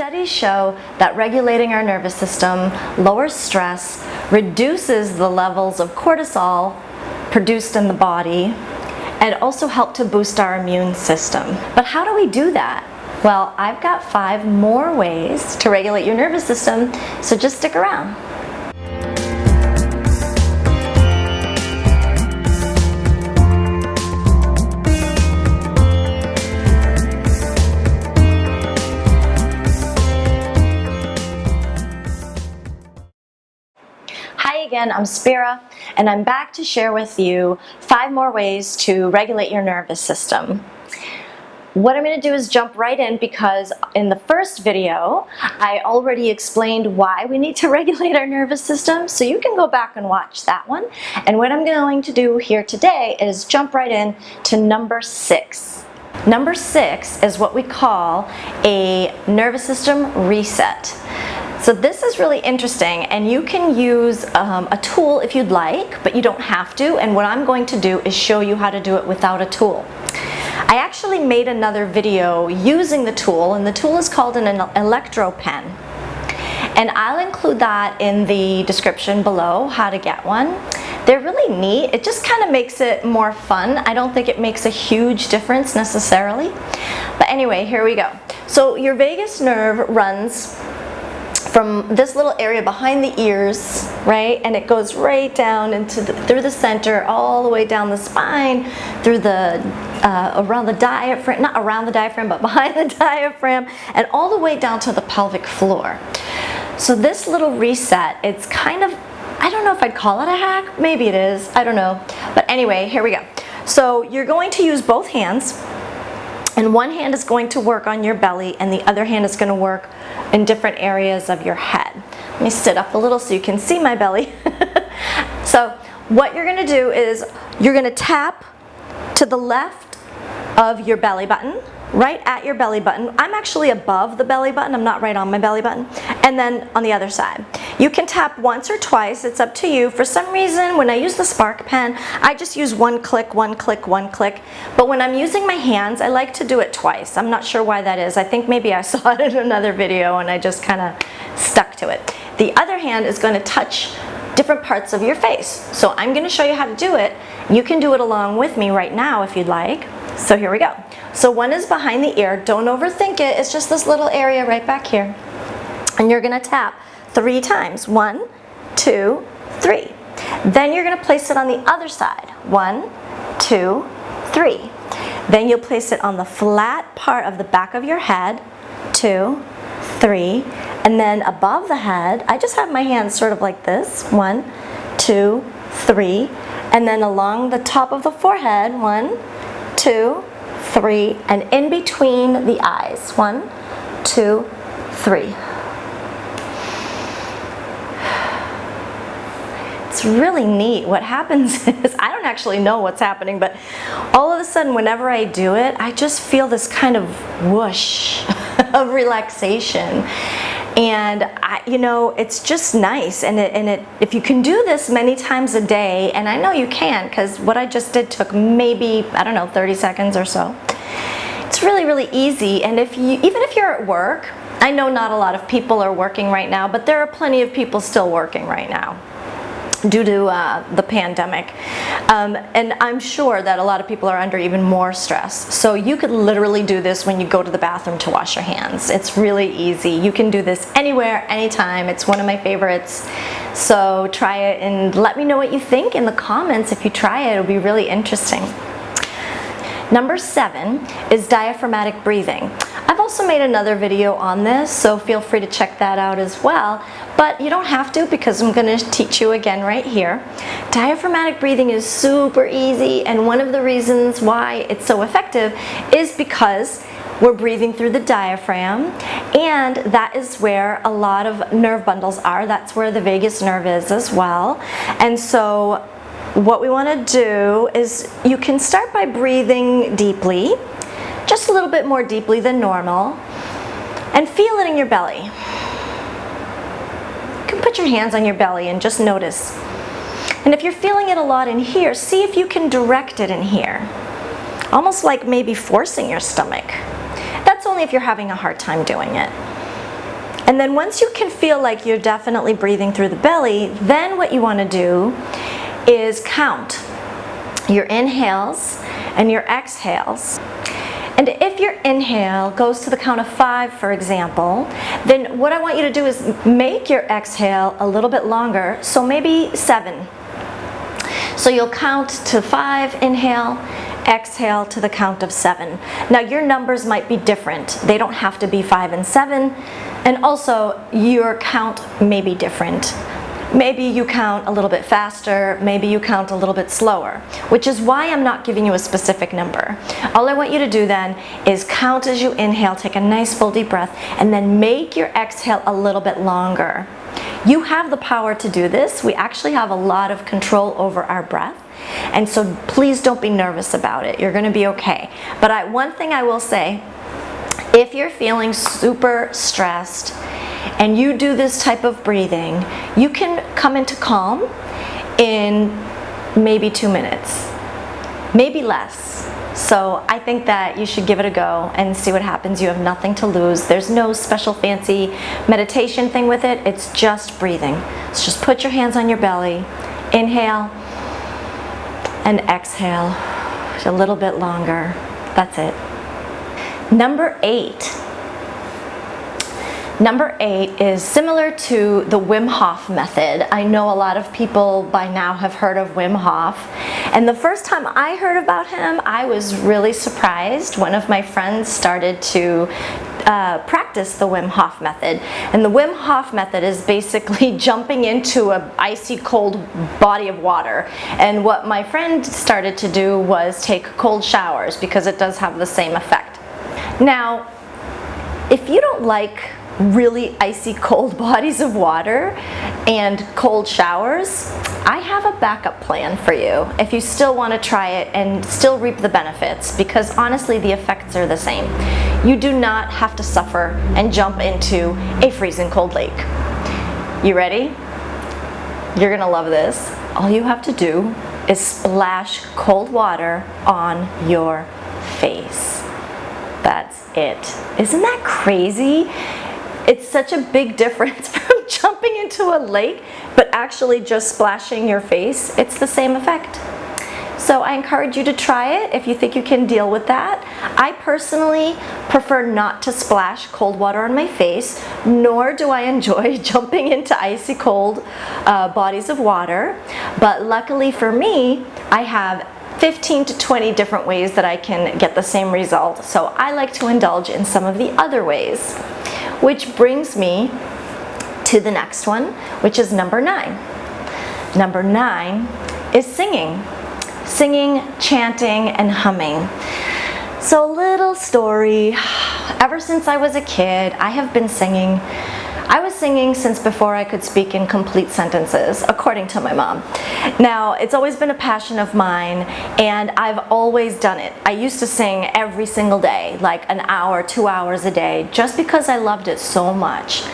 Studies show that regulating our nervous system lowers stress, reduces the levels of cortisol produced in the body, and also help to boost our immune system. But how do we do that? Well, I've got 5 more ways to regulate your nervous system, so just stick around. Hi again, I'm Spira, and I'm back to share with you 5 more ways to regulate your nervous system. What I'm going to do is jump right in because in the first video, I already explained why we need to regulate our nervous system, so you can go back and watch that one. And what I'm going to do here today is jump right in to number 6. Number 6 is what we call a nervous system reset. So this is really interesting, and you can use a tool if you'd like, but you don't have to, and what I'm going to do is show you how to do it without a tool. I actually made another video using the tool, and the tool is called an electro pen. And I'll include that in the description below, how to get one. They're really neat. It just kind of makes it more fun. I don't think it makes a huge difference necessarily. But anyway, here we go. So your vagus nerve runs from this little area behind the ears, right, and it goes right down into through the center, all the way down the spine, through the around the diaphragm, not around the diaphragm, but behind the diaphragm, and all the way down to the pelvic floor. So this little reset, it's kind of, I don't know if I'd call it a hack, maybe it is, I don't know, but anyway, here we go. So you're going to use both hands, and one hand is going to work on your belly and the other hand is going to work in different areas of your head. Let me sit up a little so you can see my belly. So what you're going to do is you're going to tap to the left of your belly button, right at your belly button. I'm actually above the belly button, I'm not right on my belly button. And then on the other side. You can tap once or twice, it's up to you. For some reason, when I use the Spark pen, I just use one click, one click, one click. But when I'm using my hands, I like to do it twice. I'm not sure why that is. I think maybe I saw it in another video and I just kind of stuck to it. The other hand is going to touch different parts of your face. So I'm going to show you how to do it. You can do it along with me right now if you'd like. So here we go. So one is behind the ear. Don't overthink it. It's just this little area right back here. And you're going to tap 3 times. 1, 2, 3. Then you're going to place it on the other side. 1, 2, 3. Then you'll place it on the flat part of the back of your head. 2, 3. And then above the head, I just have my hands sort of like this. 1, 2, 3. And then along the top of the forehead. 1, 2, 3, and in between the eyes. 1, 2, 3. It's really neat. What happens is, I don't actually know what's happening, but all of a sudden whenever I do it, I just feel this kind of whoosh of relaxation. And you know, it's just nice, and if you can do this many times a day, and I know you can because what I just did took maybe, I don't know, 30 seconds or so. It's really, really easy. And even if you're at work, I know not a lot of people are working right now, but there are plenty of people still working right now due to the pandemic. And I'm sure that a lot of people are under even more stress. So you could literally do this when you go to the bathroom to wash your hands. It's really easy. You can do this anywhere, anytime. It's one of my favorites. So try it and let me know what you think in the comments. If you try it, it'll be really interesting. Number 7 is diaphragmatic breathing. I've also made another video on this, so feel free to check that out as well. But you don't have to because I'm going to teach you again right here. Diaphragmatic breathing is super easy, and one of the reasons why it's so effective is because we're breathing through the diaphragm, and that is where a lot of nerve bundles are. That's where the vagus nerve is as well. And so what we want to do is you can start by breathing deeply, just a little bit more deeply than normal, and feel it in your belly. You can put your hands on your belly and just notice. And if you're feeling it a lot in here, see if you can direct it in here. Almost like maybe forcing your stomach. That's only if you're having a hard time doing it. And then once you can feel like you're definitely breathing through the belly, then what you want to do is count your inhales and your exhales. And if your inhale goes to the count of 5, for example, then what I want you to do is make your exhale a little bit longer, so maybe 7. So you'll count to 5, inhale, exhale to the count of 7. Now your numbers might be different. They don't have to be 5 and 7. And also your count may be different. Maybe you count a little bit faster, maybe you count a little bit slower, which is why I'm not giving you a specific number. All I want you to do then is count as you inhale, take a nice full deep breath, and then make your exhale a little bit longer. You have the power to do this. We actually have a lot of control over our breath, and so please don't be nervous about it. You're going to be okay. But one thing I will say, if you're feeling super stressed and you do this type of breathing, you can come into calm in maybe 2 minutes, maybe less. So I think that you should give it a go and see what happens. You have nothing to lose. There's no special fancy meditation thing with it. It's just breathing. So just put your hands on your belly, inhale, and exhale a little bit longer. That's it. Number 8. Number 8 is similar to the Wim Hof Method. I know a lot of people by now have heard of Wim Hof. And the first time I heard about him, I was really surprised. One of my friends started to practice the Wim Hof Method. And the Wim Hof Method is basically jumping into an icy cold body of water. And what my friend started to do was take cold showers because it does have the same effect. Now, if you don't like really icy cold bodies of water and cold showers, I have a backup plan for you if you still want to try it and still reap the benefits, because honestly the effects are the same. You do not have to suffer and jump into a freezing cold lake. You ready? You're gonna love this. All you have to do is splash cold water on your face. That's it. Isn't that crazy? It's such a big difference from jumping into a lake, but actually just splashing your face. It's the same effect. So I encourage you to try it if you think you can deal with that. I personally prefer not to splash cold water on my face, nor do I enjoy jumping into icy cold bodies of water. But luckily for me, I have 15 to 20 different ways that I can get the same result. So I like to indulge in some of the other ways. Which brings me to the next one, which is number 9. Number 9 is singing. Singing, chanting, and humming. So little story. Ever since I was a kid, I have been singing. I was singing since before I could speak in complete sentences, according to my mom. Now, it's always been a passion of mine, and I've always done it. I used to sing every single day, like an hour, 2 hours a day, just because I loved it so much.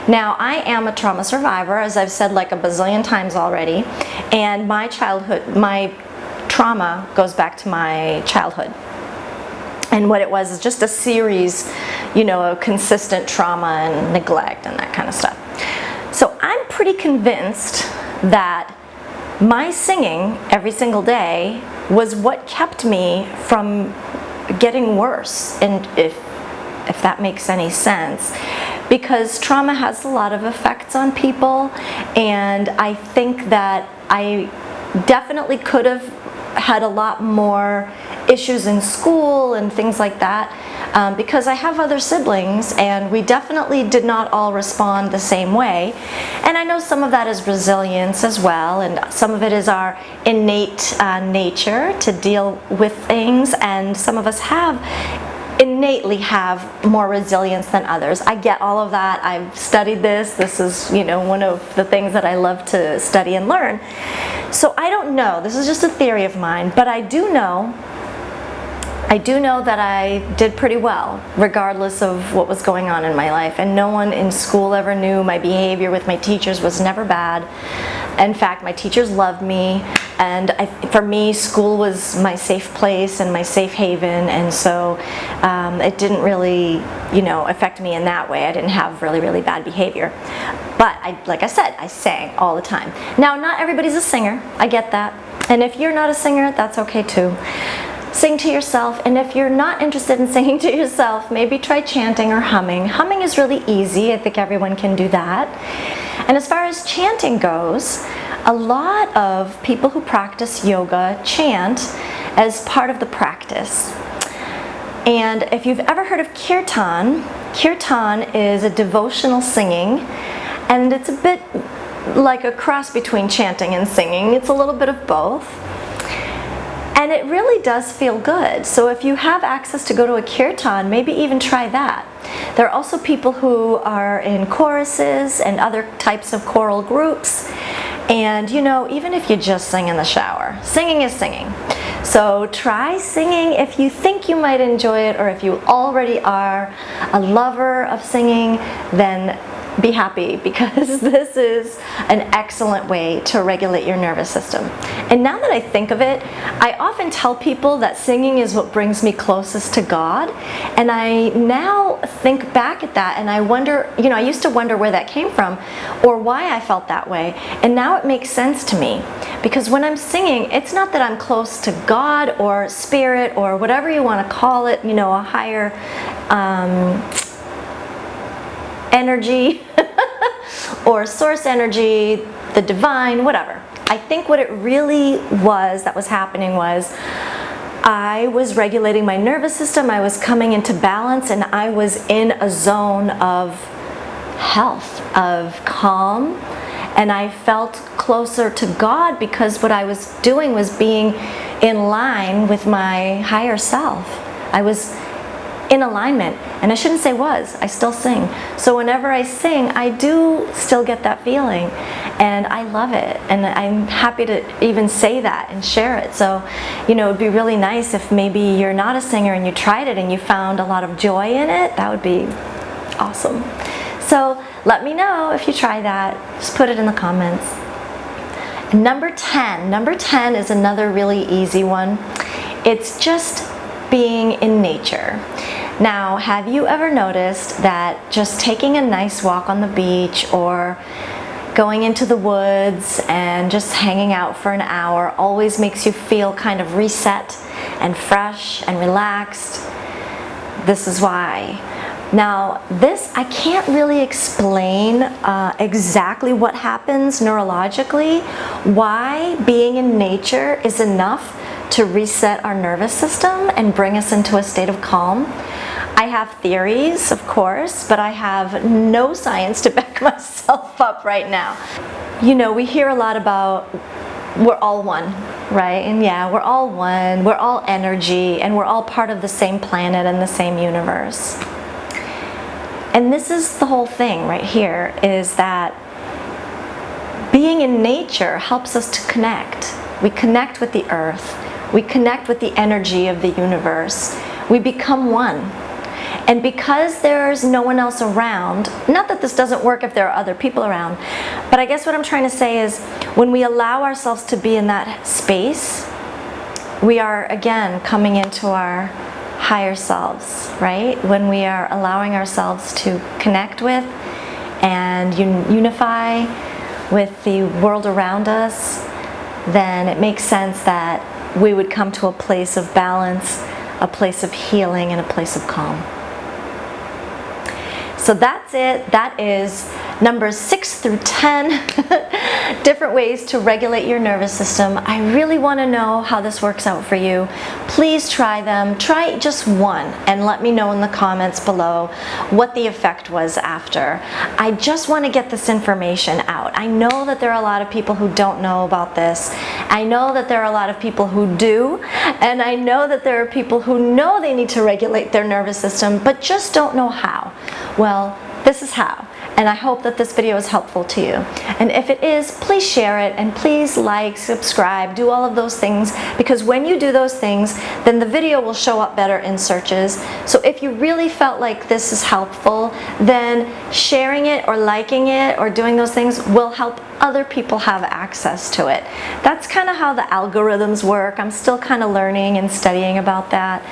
Now, I am a trauma survivor, as I've said like a bazillion times already, and my trauma goes back to my childhood. And what it was is just a series, of consistent trauma and neglect and that kind of stuff. So I'm pretty convinced that my singing every single day was what kept me from getting worse, and if that makes any sense. Because trauma has a lot of effects on people, and I think that I definitely could have had a lot more issues in school and things like that, because I have other siblings and we definitely did not all respond the same way. And I know some of that is resilience as well, and some of it is our innate nature to deal with things, and some of us innately have more resilience than others. I get all of that. I've studied this. This is, one of the things that I love to study and learn. So I don't know. This is just a theory of mine, but I do know I do know that I did pretty well, regardless of what was going on in my life. And no one in school ever knew. My behavior with my teachers was never bad. In fact, my teachers loved me. And for me, school was my safe place and my safe haven. And so it didn't really, affect me in that way. I didn't have really, really bad behavior. But like I said, I sang all the time. Now, not everybody's a singer. I get that. And if you're not a singer, that's okay too. Sing to yourself, and if you're not interested in singing to yourself, maybe try chanting or humming. Humming is really easy. I think everyone can do that. And as far as chanting goes, a lot of people who practice yoga chant as part of the practice. And if you've ever heard of kirtan, kirtan is a devotional singing, and it's a bit like a cross between chanting and singing. It's a little bit of both. And it really does feel good. So if you have access to go to a kirtan, maybe even try that. There are also people who are in choruses and other types of choral groups. And even if you just sing in the shower, singing is singing. So try singing if you think you might enjoy it, or if you already are a lover of singing, then be happy, because this is an excellent way to regulate your nervous system. And now that I think of it, I often tell people that singing is what brings me closest to God. And I now think back at that and I wonder, I used to wonder where that came from or why I felt that way. And now it makes sense to me, because when I'm singing, it's not that I'm close to God or spirit or whatever you want to call it, a higher energy or source energy, the divine, whatever. I think what it really was that was happening was I was regulating my nervous system, I was coming into balance, and I was in a zone of health, of calm, and I felt closer to God because what I was doing was being in line with my higher self. I was in alignment, and I shouldn't say was, I still sing. So whenever I sing, I do still get that feeling, and I love it, and I'm happy to even say that and share it. So, it would be really nice if maybe you're not a singer and you tried it and you found a lot of joy in it. That would be awesome. So let me know if you try that. Just put it in the comments. Number 10 is another really easy one. It's just being in nature. Now, have you ever noticed that just taking a nice walk on the beach or going into the woods and just hanging out for an hour always makes you feel kind of reset and fresh and relaxed? This is why. Now, I can't really explain exactly what happens neurologically, why being in nature is enough to reset our nervous system and bring us into a state of calm. I have theories, of course, but I have no science to back myself up right now. We hear a lot about we're all one, right? And yeah, we're all one, we're all energy, and we're all part of the same planet and the same universe. And this is the whole thing right here, is that being in nature helps us to connect. We connect with the earth. We connect with the energy of the universe. We become one. And because there's no one else around, not that this doesn't work if there are other people around, but I guess what I'm trying to say is when we allow ourselves to be in that space, we are again coming into our higher selves, right? When we are allowing ourselves to connect with and unify with the world around us, then it makes sense that we would come to a place of balance, a place of healing, and a place of calm. So that's it. That is numbers 6 through 10, different ways to regulate your nervous system. I really want to know how this works out for you. Please try them. Try just one and let me know in the comments below what the effect was after. I just want to get this information out. I know that there are a lot of people who don't know about this. I know that there are a lot of people who do, and I know that there are people who know they need to regulate their nervous system but just don't know how. Well, this is how. And I hope that this video is helpful to you. And if it is, please share it, and please like, subscribe, do all of those things, because when you do those things, then the video will show up better in searches. So if you really felt like this is helpful, then sharing it or liking it or doing those things will help other people have access to it. That's kind of how the algorithms work. I'm still kind of learning and studying about that.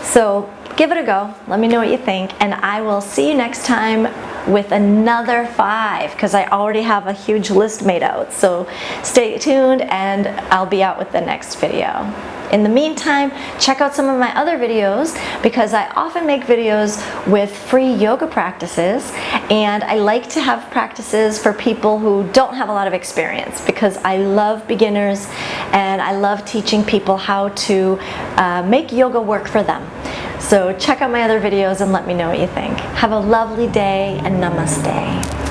So give it a go. Let me know what you think, and I will see you next time with another 5, because I already have a huge list made out. So stay tuned, and I'll be out with the next video. In the meantime, check out some of my other videos, because I often make videos with free yoga practices, and I like to have practices for people who don't have a lot of experience, because I love beginners and I love teaching people how to make yoga work for them. So check out my other videos and let me know what you think. Have a lovely day, and namaste.